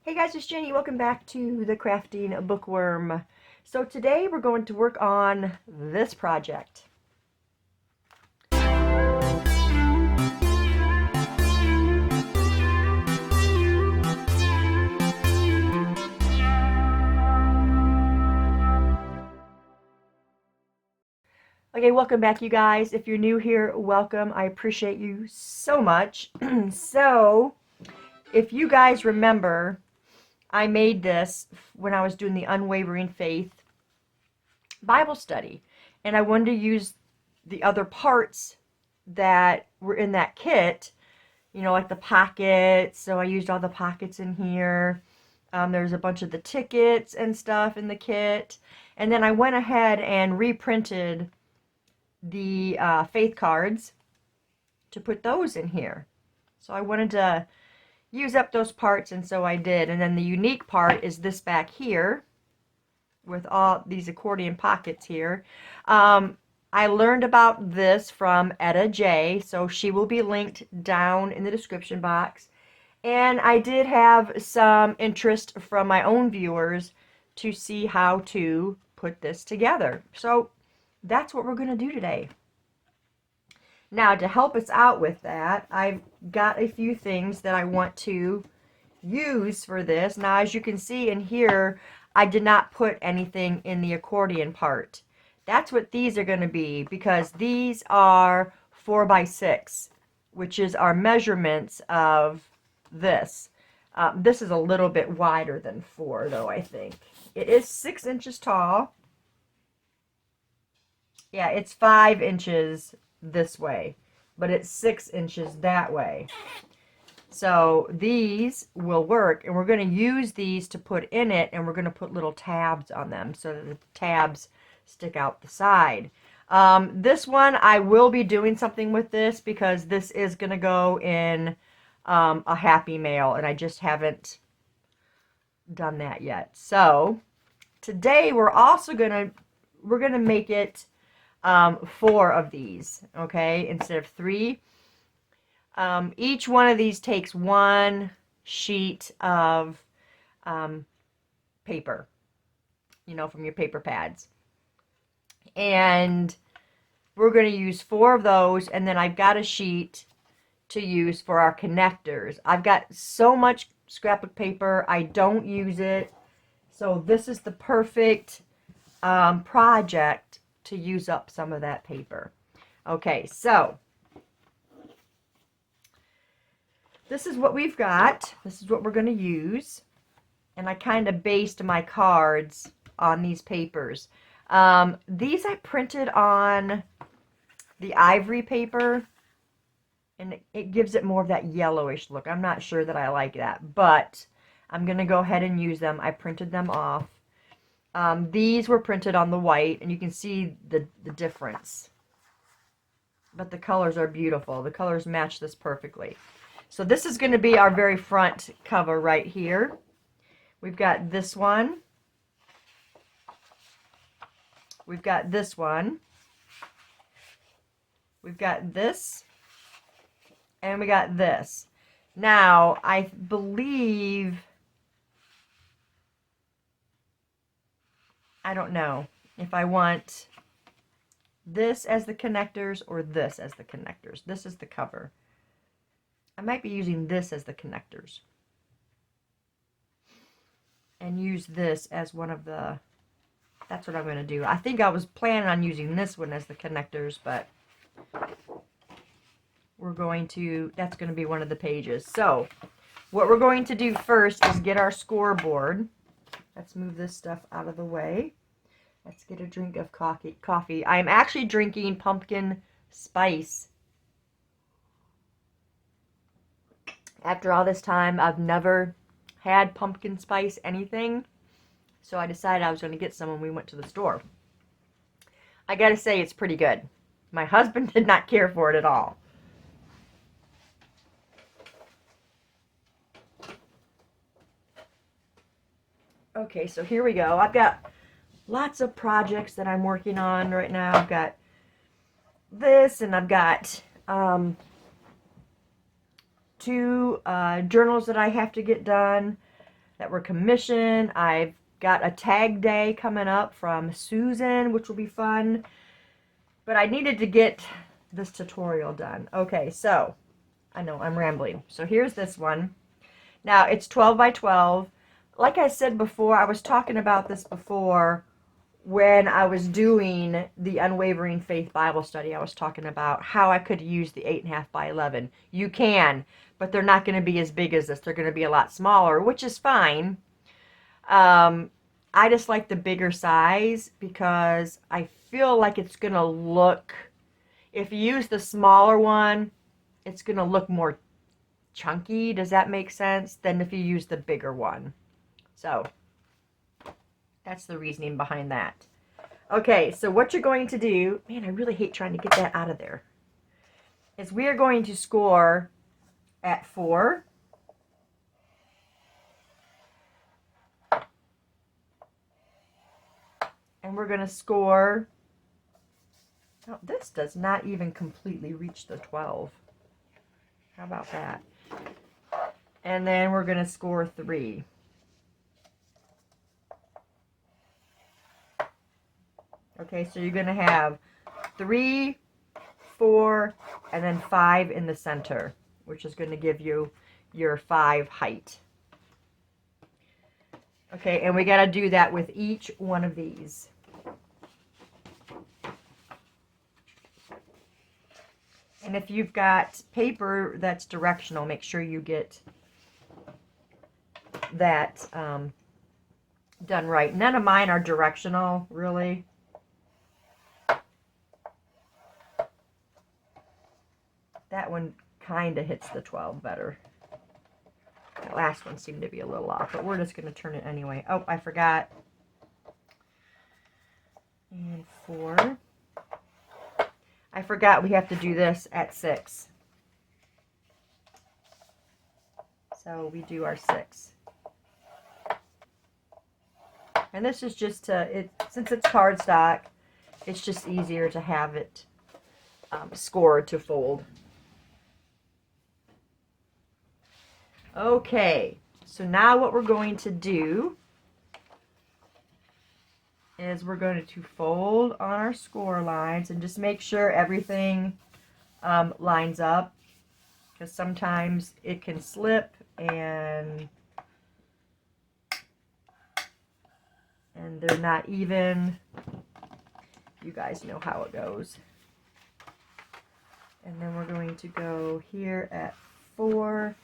Hey guys, it's Jenny. Welcome back to the Crafting Bookworm. So today we're going to work on this project. Okay, welcome back you guys. If you're new here, welcome. I appreciate you so much. So, if you guys remember, I made this when I was doing the Unwavering Faith Bible study. And I wanted to use the other parts that were in that kit, you know, like the pockets. So I used all the pockets in here. There's a bunch of the tickets and stuff in the kit. And then I went ahead and reprinted the faith cards to put those in here. So I wanted to use up those parts, and so I did. And then the unique part is this back here with all these accordion pockets here. I learned about this from Etta J, so she will be linked down in the description box. And I did have some interest from my own viewers to see how to put this together. So that's what we're going to do today. Now, to help us out with that, I've got a few things that I want to use for this. Now, as you can see in here, I did not put anything in the accordion part. That's what these are going to be, because these are 4x6, which is our measurements of this. This is a little bit wider than 4, though, I think. It is 6 inches tall. Yeah, it's 5 inches this way, but it's 6 inches that way. So these will work, and we're going to use these to put in it, and we're going to put little tabs on them so that the tabs stick out the side. This one, I will be doing something with this because this is going to go in a Happy Mail, and I just haven't done that yet. So today we're going to make it 4 of these, okay, instead of 3. Each one of these takes 1 sheet of paper, you know, from your paper pads. And we're going to use 4 of those, and then I've got a sheet to use for our connectors. I've got so much scrapbook paper, I don't use it. So this is the perfect project to use up some of that paper. Okay, so this is what we've got. This is what we're going to use. And I kind of based my cards on these papers. These I printed on the ivory paper, and it gives it more of that yellowish look. I'm not sure that I like that, but I'm going to go ahead and use them. I printed them off. These were printed on the white, and you can see the difference. But the colors are beautiful. The colors match this perfectly. So this is going to be our very front cover right here. We've got this one. We've got this one. We've got this. And we got this. Now, I believe, I don't know if I want this as the connectors or this as the connectors. This is the cover. I might be using this as the connectors. And use this as one of the, that's what I'm going to do. I think I was planning on using this one as the connectors, but we're going to, that's going to be one of the pages. So, what we're going to do first is get our scoreboard. Let's move this stuff out of the way. Let's get a drink of coffee. I'm actually drinking pumpkin spice. After all this time, I've never had pumpkin spice anything. So I decided I was going to get some when we went to the store. I gotta say, it's pretty good. My husband did not care for it at all. Okay, so here we go. I've got lots of projects that I'm working on right now. I've got this, and I've got 2 journals that I have to get done. that were commissioned. I've got a tag day coming up from Susan, which will be fun. But I needed to get this tutorial done. Okay, so I know I'm rambling. So here's this one. Now it's 12 by 12. Like I said before, I was talking about this before when I was doing the Unwavering Faith Bible study. I was talking about how I could use the 8.5 by 11. You can, but they're not going to be as big as this. They're going to be a lot smaller, which is fine. I just like the bigger size because I feel like it's going to look, if you use the smaller one, it's going to look more chunky. Does that make sense? Than if you use the bigger one. So that's the reasoning behind that. Okay, so what you're going to do, man, I really hate trying to get that out of there, is we are going to score at 4. And we're going to score, oh, this does not even completely reach the 12. How about that? And then we're going to score 3. Okay, so you're going to have 3, 4, and then 5 in the center, which is going to give you your 5 height. Okay, and we got to do that with each one of these. And if you've got paper that's directional, make sure you get that done right. None of mine are directional, really. That one kind of hits the 12 better. That last one seemed to be a little off, but we're just going to turn it anyway. Oh, I forgot. And 4. I forgot we have to do this at 6. So we do our 6. And this is just to, since it's cardstock, it's just easier to have it scored to fold. Okay, so now what we're going to do is we're going to fold on our score lines and just make sure everything lines up, because sometimes it can slip and they're not even. You guys know how it goes. And then we're going to go here at 4.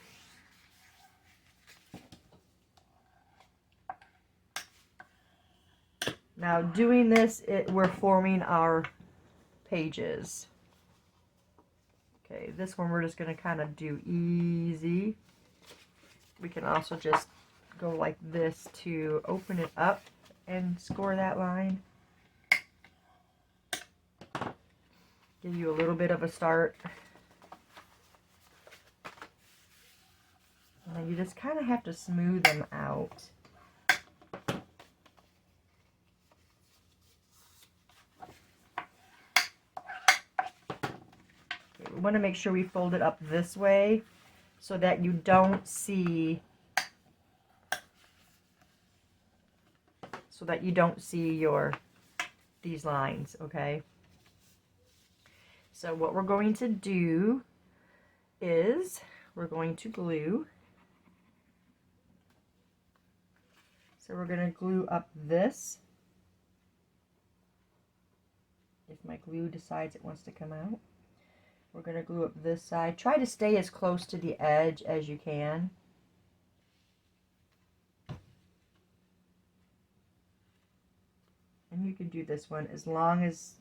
Now doing this, we're forming our pages. Okay, this one we're just going to kind of do easy. We can also just go like this to open it up and score that line. Give you a little bit of a start. And then you just kind of have to smooth them out. We want to make sure we fold it up this way so that you don't see these lines, okay? So what we're going to do is we're going to glue. So we're going to glue up this. If my glue decides it wants to come out. We're going to glue up this side. Try to stay as close to the edge as you can. And you can do this one as long as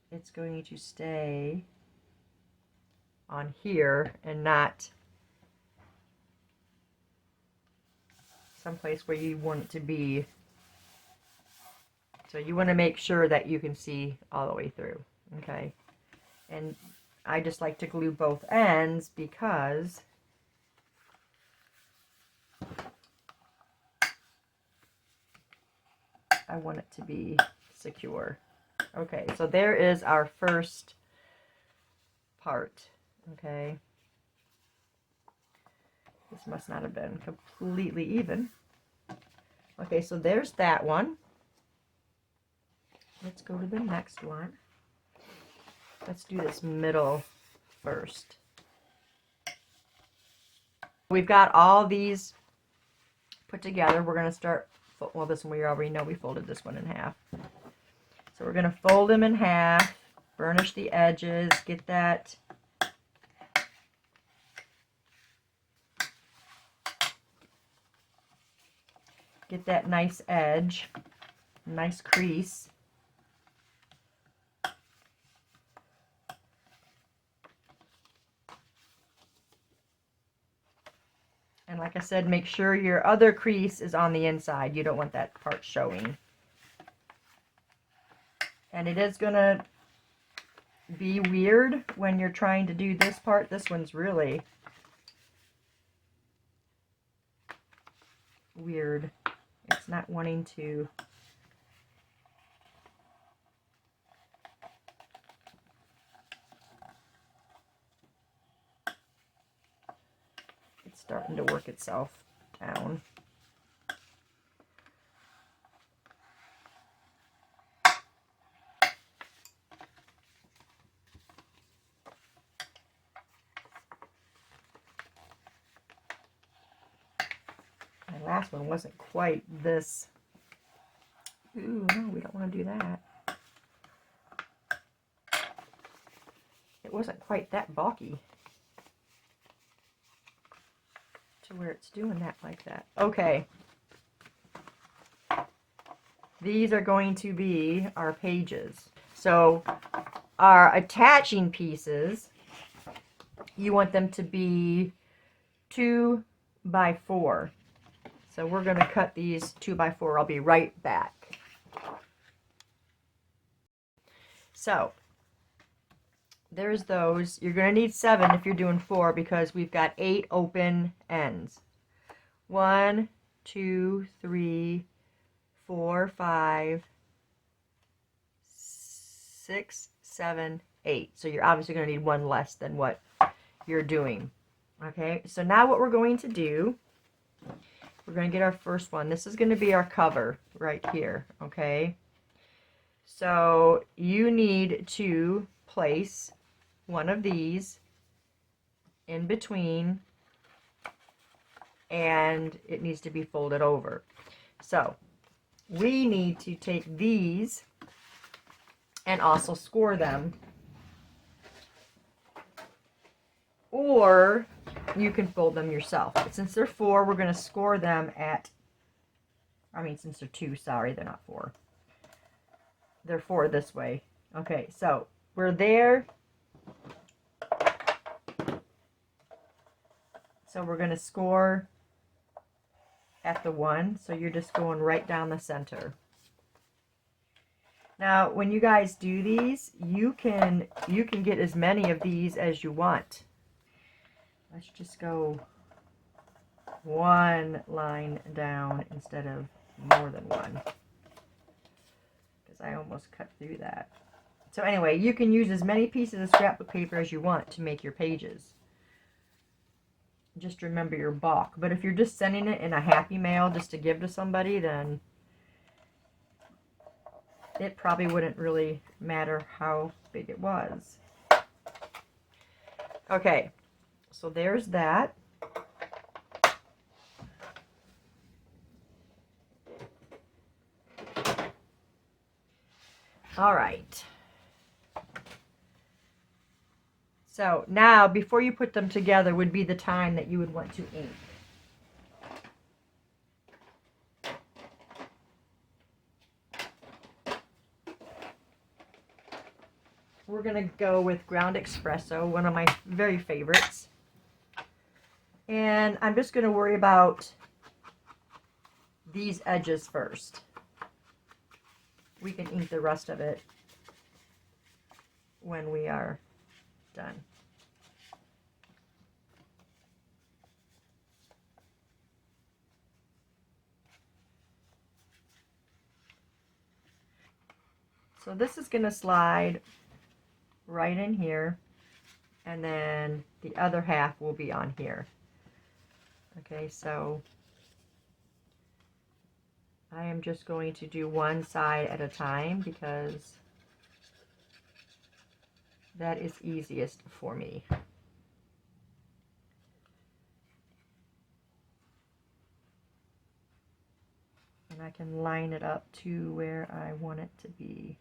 it's going to stay on here and not someplace where you want it to be. So you want to make sure that you can see all the way through. Okay, and I just like to glue both ends because I want it to be secure. Okay, so there is our first part. Okay, This must not have been completely even. Okay, so there's that one. Let's go to the next one. Let's do this middle first. We've got all these put together. We're going to start, well, this one we already know we folded this one in half. So we're going to fold them in half, burnish the edges, get that nice edge, nice crease. And like I said, make sure your other crease is on the inside. You don't want that part showing. And it is going to be weird when you're trying to do this part. This one's really weird. It's not wanting to. It's starting to work itself down. My last one wasn't quite this. Ooh, no, we don't want to do that. It wasn't quite that bulky to where it's doing that like that. Okay. These are going to be our pages. So our attaching pieces, you want them to be 2 by 4. So we're going to cut these 2 by 4. I'll be right back. So there's those. You're going to need 7 if you're doing 4 because we've got 8 open ends. 1, 2, 3, 4, 5, 6, 7, 8. So you're obviously going to need one less than what you're doing. Okay, so now what we're going to do, we're going to get our first one. This is going to be our cover right here, okay? So you need to place one of these in between, and it needs to be folded over. So we need to take these and also score them, or you can fold them yourself. But since they're 4, we're going to score them at, since they're 2, sorry, they're not 4. They're 4 this way. Okay, so we're there. So we're going to score at the 1. So you're just going right down the center. Now, when you guys do these, you can get as many of these as you want. Let's just go 1 line down instead of more than 1, because I almost cut through that. So anyway, you can use as many pieces of scrapbook paper as you want to make your pages. Just remember your bulk. But if you're just sending it in a happy mail just to give to somebody, then it probably wouldn't really matter how big it was. Okay, so there's that. All right. So now, before you put them together would be the time that you would want to ink. We're going to go with ground espresso, one of my very favorites. And I'm just going to worry about these edges first. We can ink the rest of it when we are done. So this is going to slide right in here, and then the other half will be on here. Okay, so I am just going to do one side at a time because that is easiest for me. And I can line it up to where I want it to be.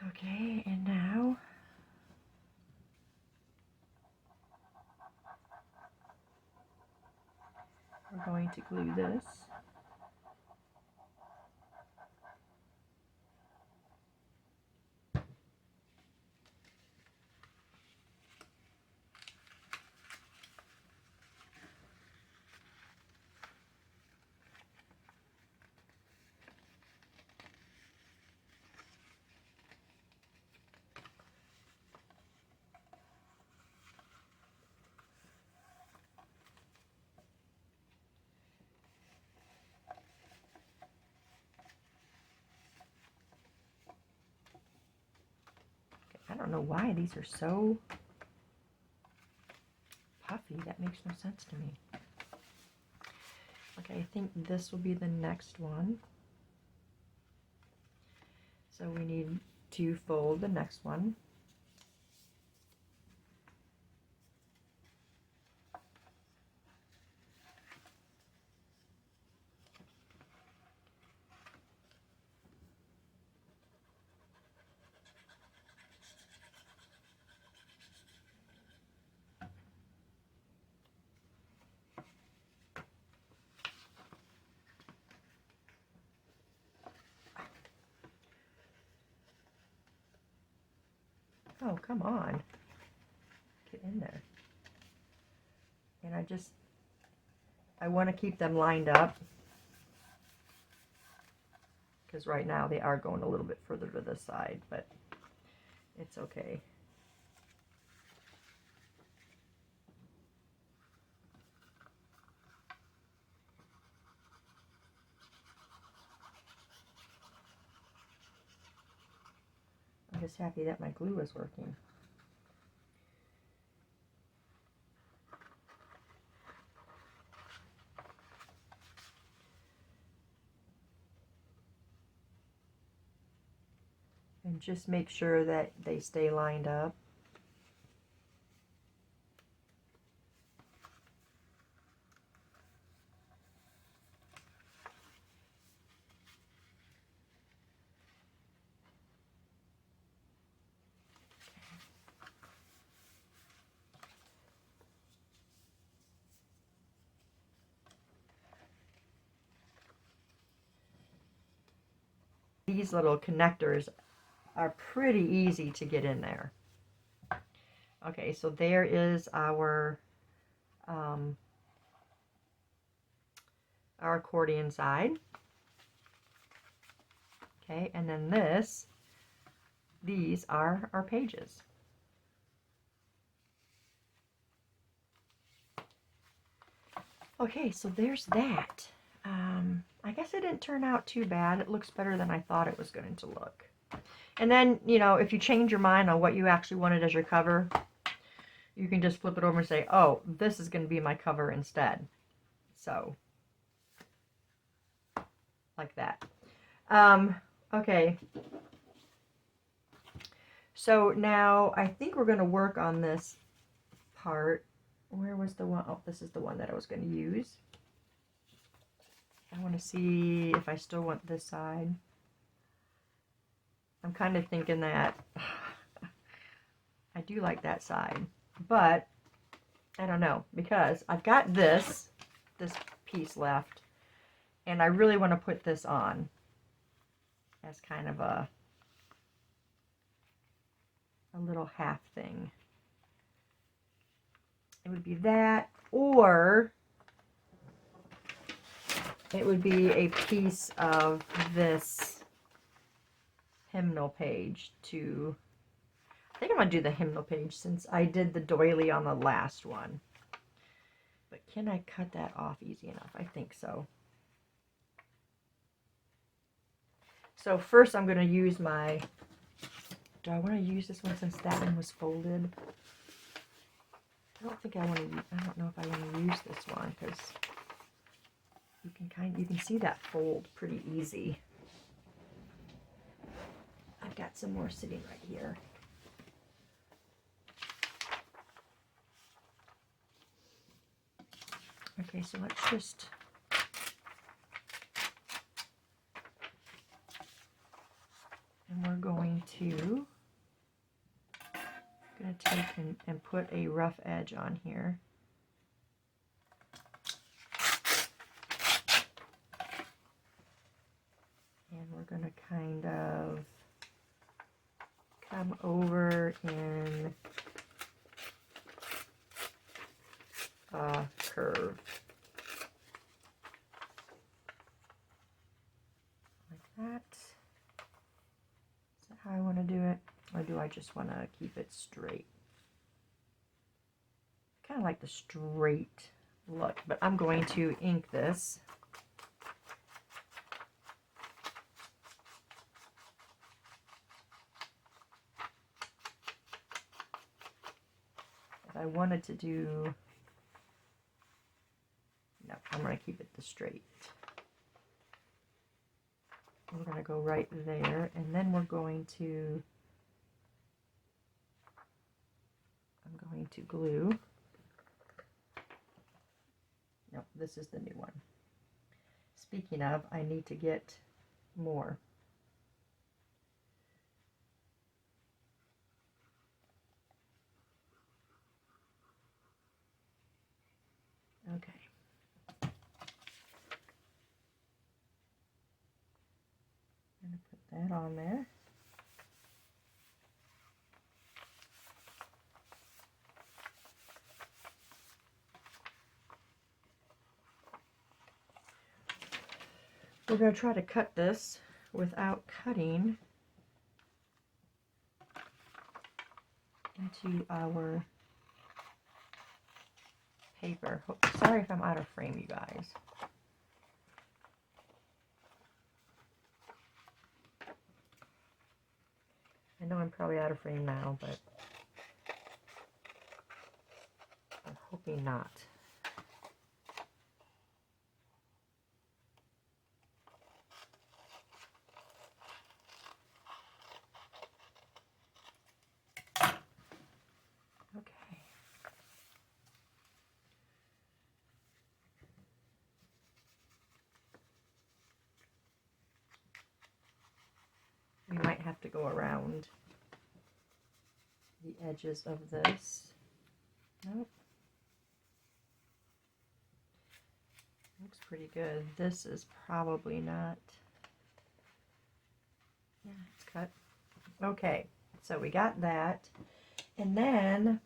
Okay, and now we're going to glue this. I don't know why these are so puffy. That makes no sense to me. Okay, I think this will be the next one. So we need to fold the next one. Oh, come on. Get in there. And I want to keep them lined up because right now they are going a little bit further to the side, but it's okay. I'm just happy that my glue is working. And just make sure that they stay lined up. These little connectors are pretty easy to get in there. Okay, so there is our accordion side. Okay, and then these are our pages. Okay, so there's that. I guess it didn't turn out too bad. It looks better than I thought it was going to look. And then, you know, if you change your mind on what you actually wanted as your cover, you can just flip it over and say, oh, this is going to be my cover instead. So, like that. Okay. So now I think we're going to work on this part. Where was the one? Oh, this is the one that I was going to use. I want to see if I still want this side. I'm kind of thinking that I do like that side, but I don't know, because I've got this piece left, and I really want to put this on as kind of a little half thing. It would be that, or it would be a piece of this hymnal page to, I think I'm going to do the hymnal page since I did the doily on the last one. But can I cut that off easy enough? I think so. So first I'm going to use my do I want to use this one since that one was folded? I don't think I want to. I don't know if I want to use this one because you can see that fold pretty easy. I've got some more sitting right here. Okay, so let's just and we're going to take and put a rough edge on here. And we're going to kind of come over in a curve. Like that. Is that how I want to do it? Or do I just want to keep it straight? I kind of like the straight look, but I'm going to ink this. If I wanted to do, no, I'm going to keep it the straight. We're going to go right there, and then we're going to, I'm going to glue. No, this is the new one. Speaking of, I need to get more. Okay. I'm going to put that on there. We're going to try to cut this without cutting into our paper. Sorry if I'm out of frame, you guys. I know I'm probably out of frame now, but I'm hoping not. Okay. We might have to go around the edges of this. Nope. Looks pretty good. This is probably not. Yeah, it's cut. Okay, so we got that. And then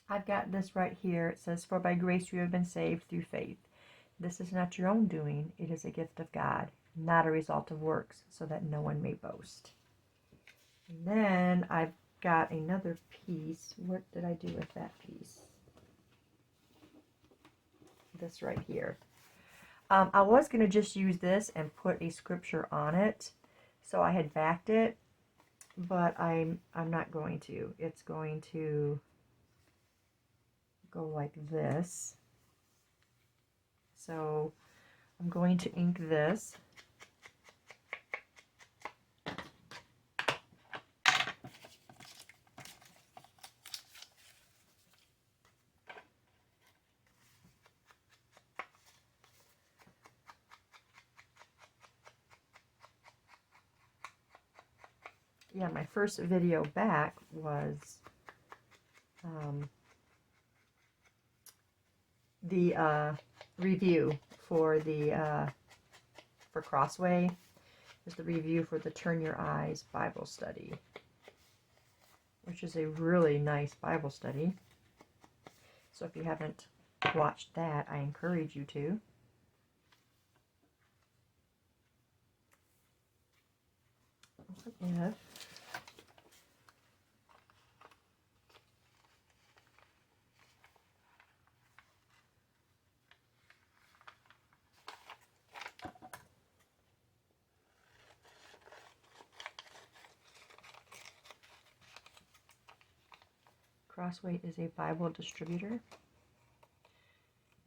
I've got this right here. It says, "For by grace you have been saved through faith. This is not your own doing. It is a gift of God, not a result of works, so that no one may boast." And then I've got another piece. What did I do with that piece? This right here. I was going to just use this and put a scripture on it. So I had backed it, but I'm not going to. It's going to go like this. So I'm going to ink this. Yeah, my first video back was the review for the for Crossway. It was the review for the Turn Your Eyes Bible study, which is a really nice Bible study. So if you haven't watched that, I encourage you to. If Crossway is a Bible distributor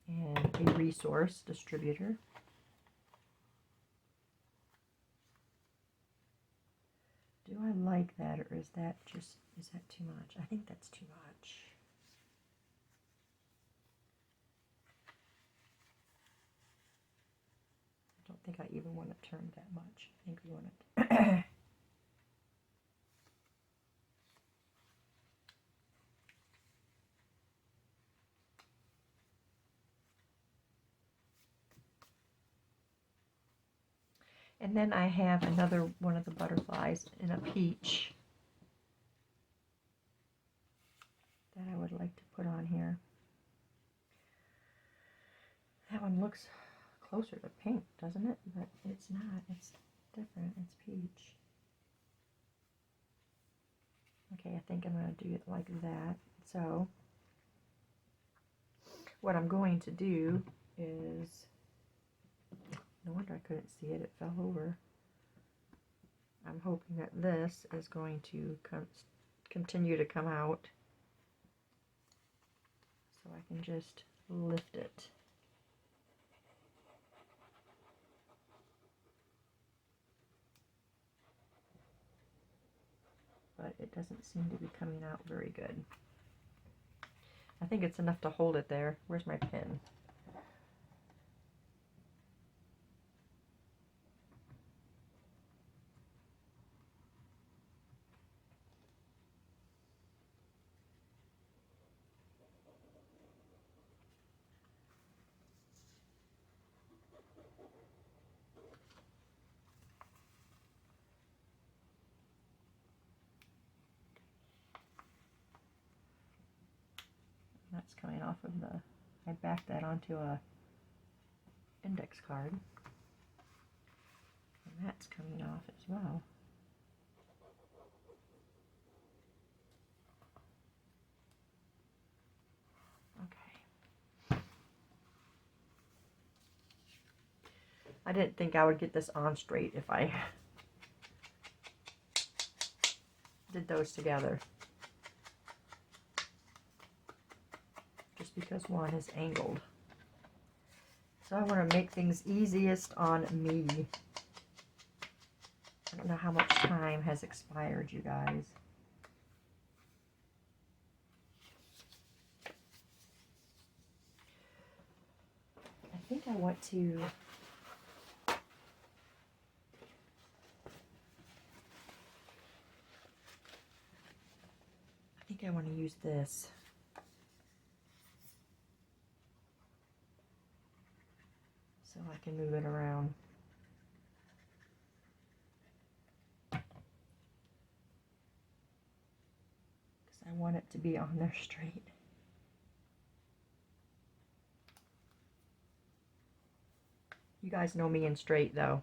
and a resource distributor. Do I like that, or is that too much? I think that's too much. I don't think I even want to turn that much. I think we want it. And then I have another one of the butterflies in a peach that I would like to put on here. That one looks closer to pink, doesn't it? But it's not. It's different. It's peach. Okay, I think I'm going to do it like that. So what I'm going to do is... No wonder I couldn't see it. It fell over. I'm hoping that this is going to continue to come out. So I can just lift it. But it doesn't seem to be coming out very good. I think it's enough to hold it there. Where's my pin? That's coming off of the, I backed that onto a index card. And that's coming off as well. Okay. I didn't think I would get this on straight if I did those together. Just because one is angled. So I want to make things easiest on me. I don't know how much time has expired, you guys. I think I want to... I think I want to use this. So I can move it around. Because I want it to be on there straight. You guys know me in straight though.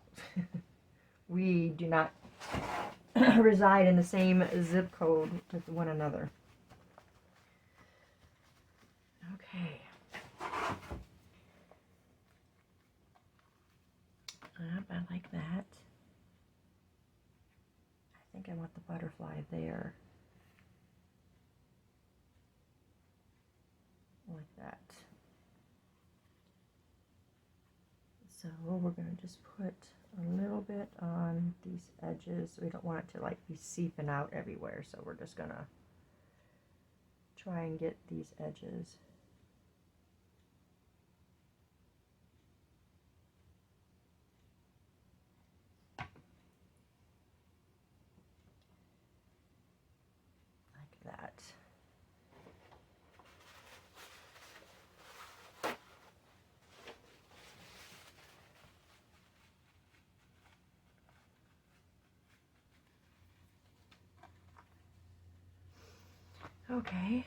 We do not reside in the same zip code with one another. Okay. I like that. I think I want the butterfly there. Like that. So we're going to just put a little bit on these edges. We don't want it to like be seeping out everywhere, so we're just going to try and get these edges. Like that. Okay.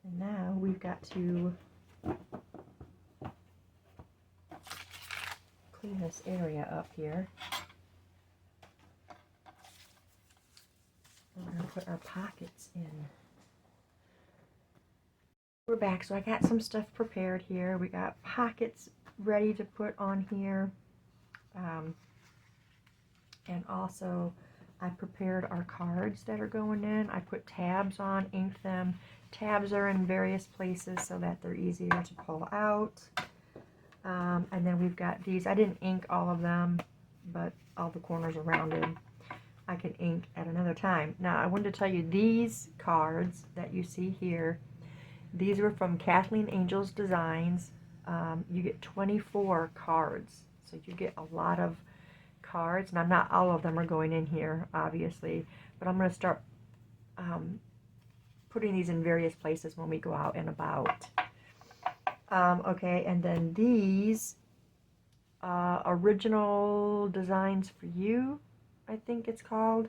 And now we've got to clean this area up here. We're going to put our pockets in. We're back, so I got some stuff prepared here. We got pockets ready to put on here. And also I prepared our cards that are going in. I put tabs on, inked them. Tabs are in various places so that they're easier to pull out. And then we've got these. I didn't ink all of them, but all the corners are rounded. I can ink at another time. Now, I wanted to tell you, these cards that you see here, these were from Kathleen Angel's Designs. You get 24 cards, so you get a lot of cards. Now, not all of them are going in here, obviously, but I'm going to start putting these in various places when we go out and about. Okay, and then these original designs for you, I think it's called.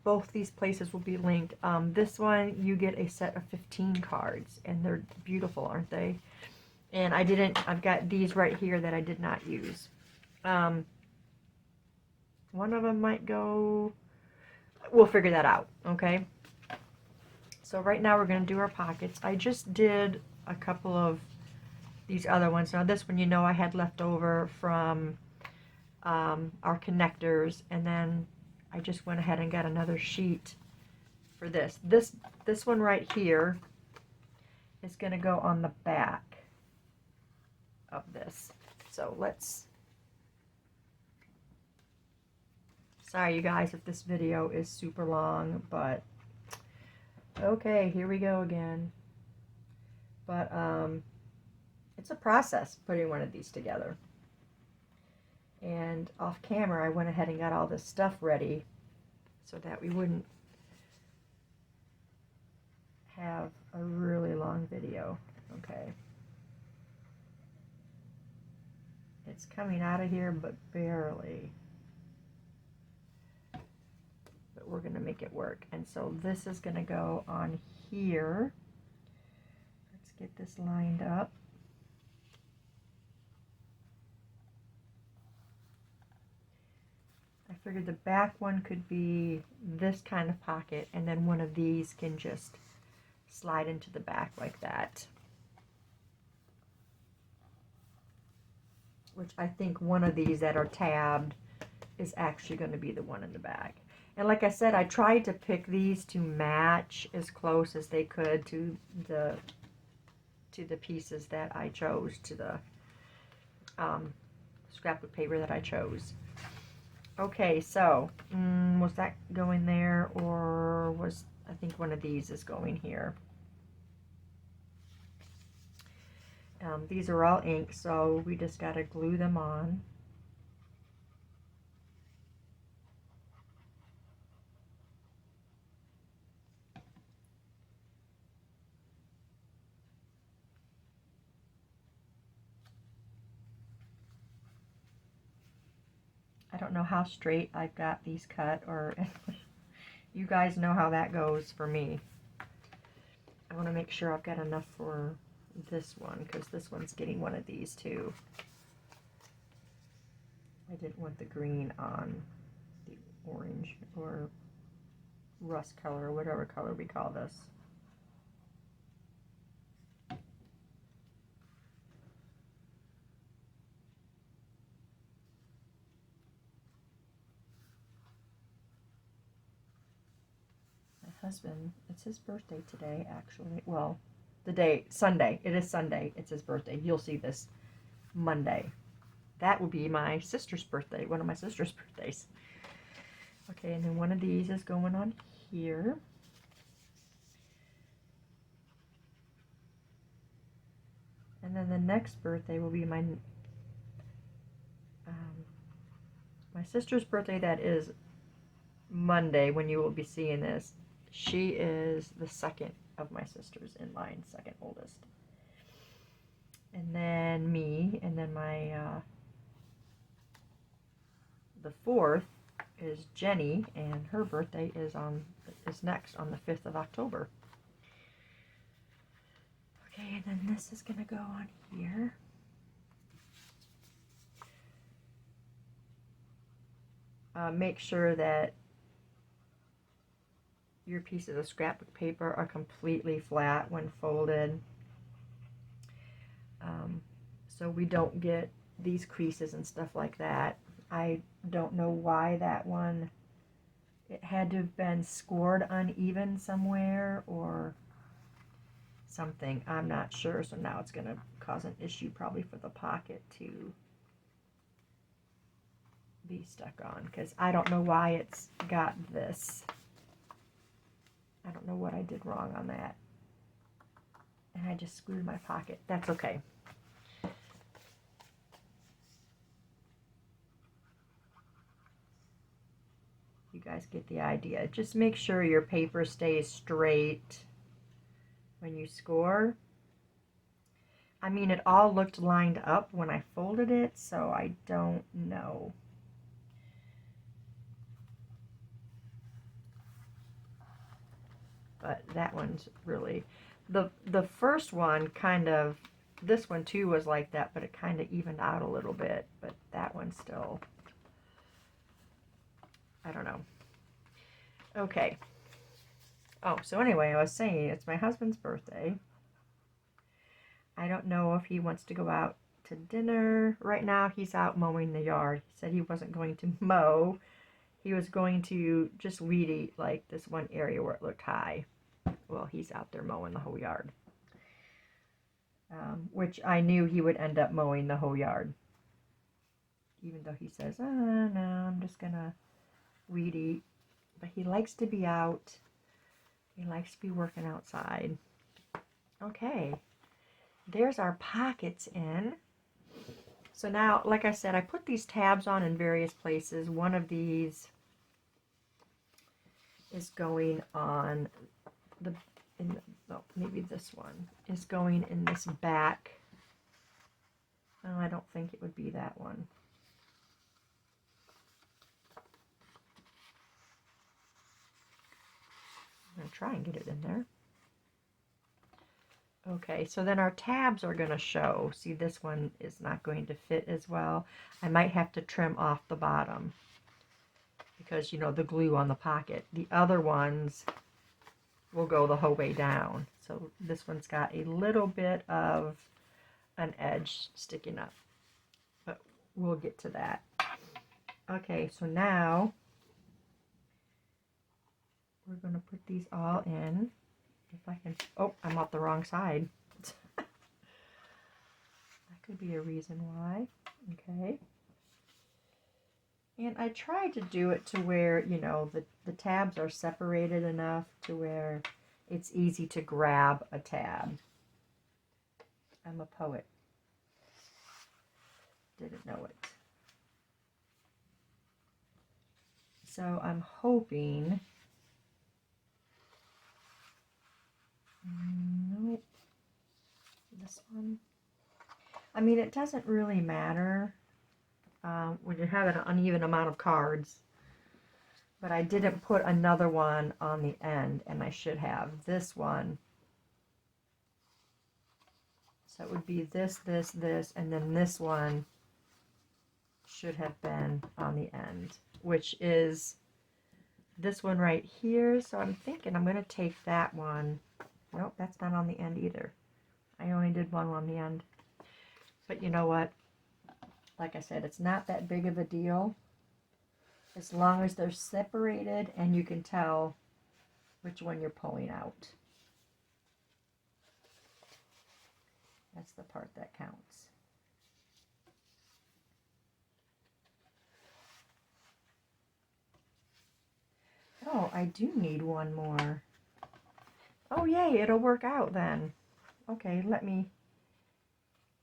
Both these places will be linked. This one, you get a set of 15 cards, and they're beautiful, aren't they? And I've got these right here that I did not use. One of them might go, we'll figure that out, okay? So right now we're going to do our pockets. I just did a couple of these other ones. Now this one, you know, I had left over from our connectors, and then I just went ahead and got another sheet for this. This one right here is going to go on the back of this. So sorry you guys if this video is super long, but okay, here we go again. But it's a process putting one of these together. And off camera, I went ahead and got all this stuff ready so that we wouldn't have a really long video. Okay. It's coming out of here, but barely. But we're going to make it work. And so this is going to go on here. Let's get this lined up. I figured the back one could be this kind of pocket, and then one of these can just slide into the back like that. Which I think one of these that are tabbed is actually going to be the one in the back. And like I said, I tried to pick these to match as close as they could to the pieces that I chose, to the scrapbook paper that I chose. Okay, so was that going there, or was, I think one of these is going here. These are all ink, so we just got to glue them on. I don't know how straight I've got these cut, or you guys know how that goes for me. I want to make sure I've got enough for this one, because this one's getting one of these too. I didn't want the green on the orange or rust color, or whatever color we call this. Husband, it's his birthday today, actually. Well, the day, Sunday. It is Sunday. It's his birthday. You'll see this Monday. That will be my sister's birthday, one of my sister's birthdays. Okay, and then one of these is going on here. And then the next birthday will be my sister's birthday. That is Monday when you will be seeing this. She is the second of my sisters in line, second oldest. And then me, and then my, the fourth is Jenny, and her birthday is next on the 5th of October. Okay, and then this is going to go on here. Make sure that your pieces of scrapbook paper are completely flat when folded, so we don't get these creases and stuff like that. I don't know why that one it had to have been scored uneven somewhere or something. I'm not sure. So now it's going to cause an issue probably for the pocket to be stuck on, because I don't know why it's got this. I don't know what I did wrong on that. And I just screwed my pocket. That's okay. You guys get the idea. Just make sure your paper stays straight when you score. I mean, it all looked lined up when I folded it, so I don't know. But that one's really, the first one kind of, this one too was like that, but it kind of evened out a little bit. But that one still, I don't know. Okay. Oh, so anyway, I was saying it's my husband's birthday. I don't know if he wants to go out to dinner. Right now, he's out mowing the yard. He said he wasn't going to mow. He was going to just weed eat like this one area where it looked high. Well, he's out there mowing the whole yard. Which I knew he would end up mowing the whole yard. Even though he says, oh, no, I'm just going to weed eat. But he likes to be out. He likes to be working outside. Okay. There's our pockets in. So now, like I said, I put these tabs on in various places. One of these is going on maybe this one is going in this back. Oh, I don't think it would be that one. I'm going to try and get it in there. Okay, so then our tabs are going to show. See, this one is not going to fit as well. I might have to trim off the bottom because, you know, the glue on the pocket. The other ones will go the whole way down. So this one's got a little bit of an edge sticking up, but we'll get to that. Okay, so now we're going to put these all in. If I can, oh, I'm off the wrong side. That could be a reason why. Okay. And I tried to do it to where, you know, the tabs are separated enough to where it's easy to grab a tab. I'm a poet. Didn't know it. So I'm hoping, nope, this one. I mean, it doesn't really matter when you have an uneven amount of cards, but I didn't put another one on the end, and I should have this one. So it would be this, this, this, and then this one should have been on the end, which is this one right here. So I'm thinking I'm going to take that one. Nope, that's not on the end either. I only did one on the end. But you know what? Like I said, it's not that big of a deal. As long as they're separated and you can tell which one you're pulling out. That's the part that counts. Oh, I do need one more. Oh, yay, it'll work out then. Okay,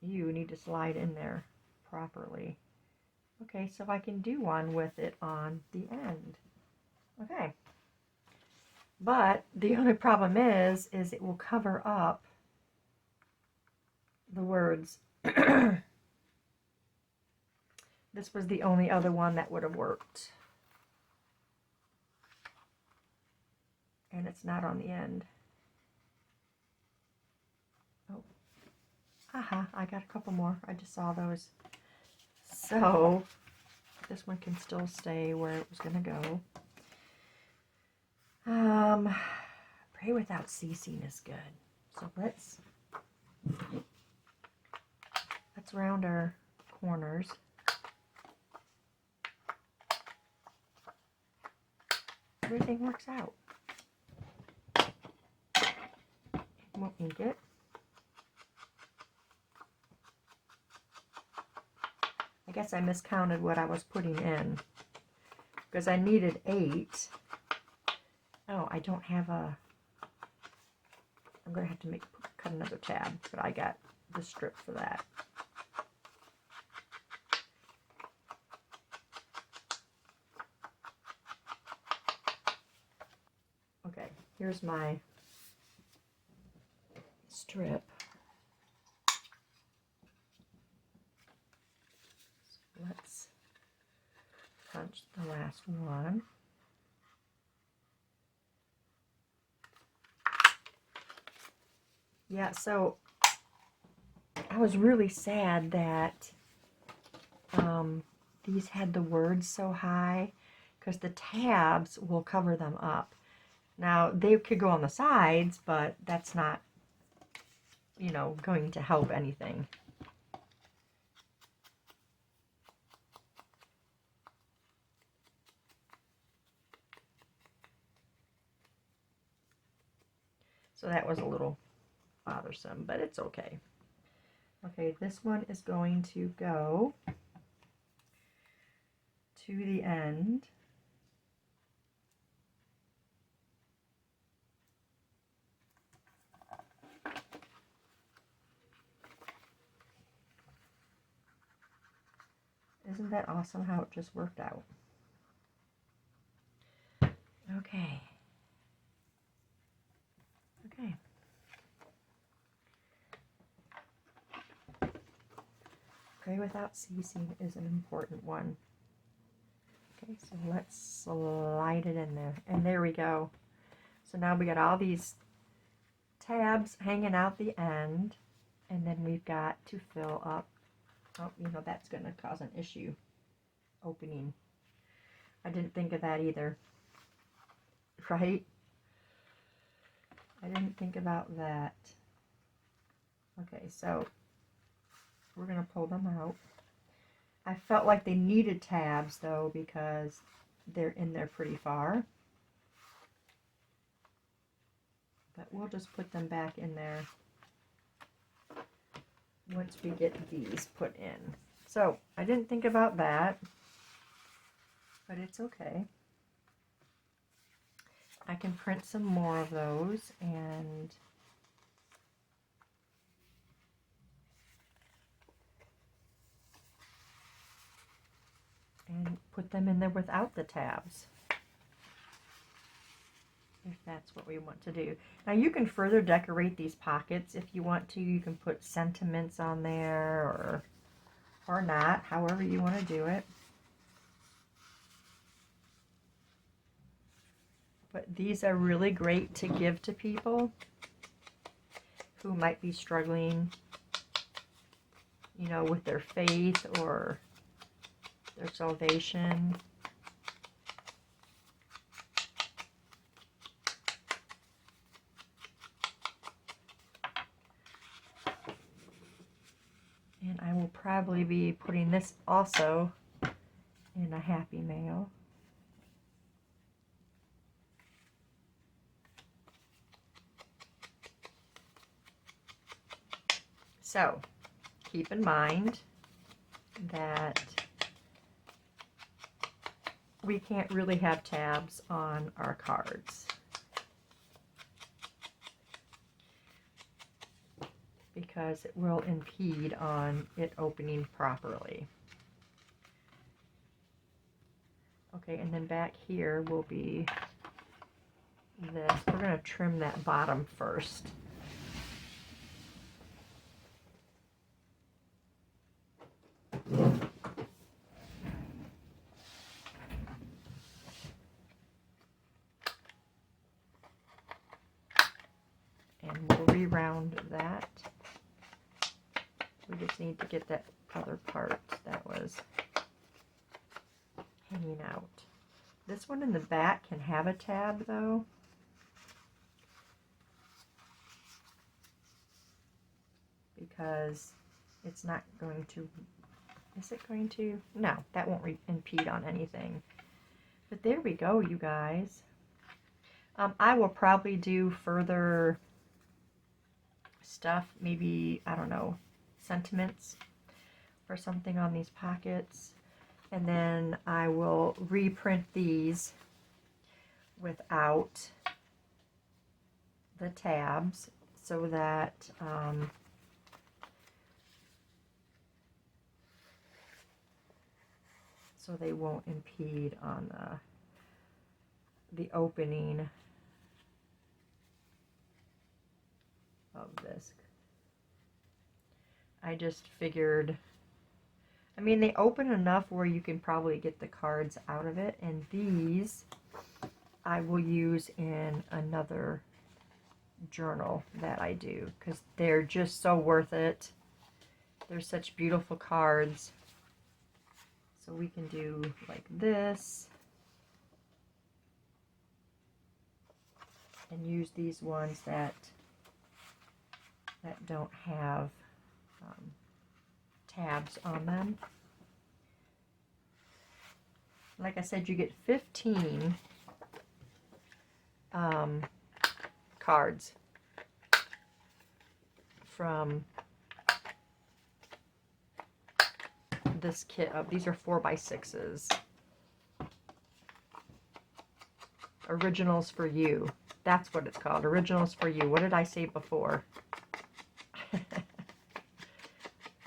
you need to slide in there properly. Okay, so I can do one with it on the end. Okay. But the only problem is it will cover up the words. This was the only other one that would have worked. And it's not on the end. Oh. Aha, I got a couple more. I just saw those. So, this one can still stay where it was going to go. Pray without ceasing is good. So let's round our corners. everything works out. Won't ink it. I guess I miscounted what I was putting in because I needed 8. Oh, I don't have a... I'm going to have to cut another tab, but I got the strip for that. Okay, here's my strip. So let's punch the last one. Yeah, so I was really sad that these had the words so high because the tabs will cover them up. Now, they could go on the sides, but that's not, you know, going to help anything. So that was a little bothersome, but it's okay. Okay, this one is going to go to the end. Isn't that awesome how it just worked out? Okay. Okay. Pray without ceasing is an important one. Okay, so let's slide it in there. And there we go. So now we got all these tabs hanging out the end. And then we've got to fill up. Oh, you know, that's going to cause an issue opening. I didn't think of that either. Right? I didn't think about that. Okay, so we're going to pull them out. I felt like they needed tabs, though, because they're in there pretty far. But we'll just put them back in there once we get these put in. So, I didn't think about that, but it's okay. I can print some more of those and put them in there without the tabs, if that's what we want to do. Now you can further decorate these pockets if you want to. You can put sentiments on there or not, however you want to do it. But these are really great to give to people who might be struggling, you know, with their faith or their salvation. And I will probably be putting this also in a Happy Mail. So, keep in mind that we can't really have tabs on our cards because it will impede on it opening properly. Okay, and then back here will be this. We're going to trim that bottom first. And we'll re-round that. We just need to get that other part that was hanging out. This one in the back can have a tab though. Because it's not going to, is it going to? No, that won't impede on anything. But there we go, you guys. I will probably do further stuff, maybe, I don't know, sentiments or something on these pockets. And then I will reprint these without the tabs so that so they won't impede on the opening of this. I just figured, I mean, they open enough where you can probably get the cards out of it, and these I will use in another journal that I do because they're just so worth it. They're such beautiful cards. So we can do like this and use these ones that don't have tabs on them. Like I said, you get 15 cards from this kit. These are 4x6s. Originals for you. That's what it's called. Originals for you. What did I say before?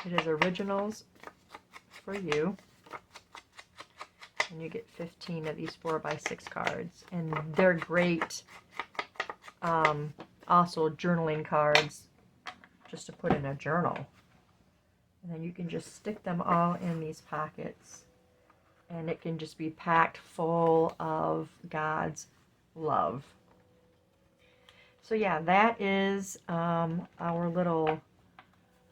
It is originals for you. And you get 15 of these 4x6 cards. And they're great. Also journaling cards just to put in a journal. And then you can just stick them all in these pockets. And it can just be packed full of God's love. So yeah, that is our little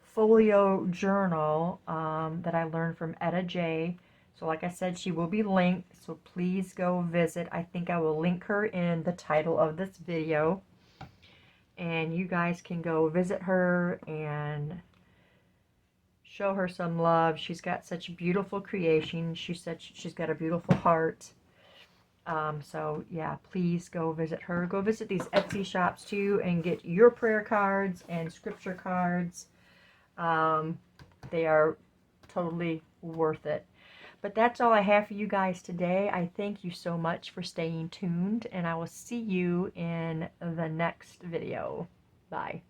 folio journal that I learned from Etta J. So like I said, she will be linked, so please go visit. I think I will link her in the title of this video. And you guys can go visit her and show her some love. She's got such beautiful creation. She's got a beautiful heart. So yeah, please go visit her. Go visit these Etsy shops too and get your prayer cards and scripture cards. They are totally worth it. But that's all I have for you guys today. I thank you so much for staying tuned, and I will see you in the next video. Bye.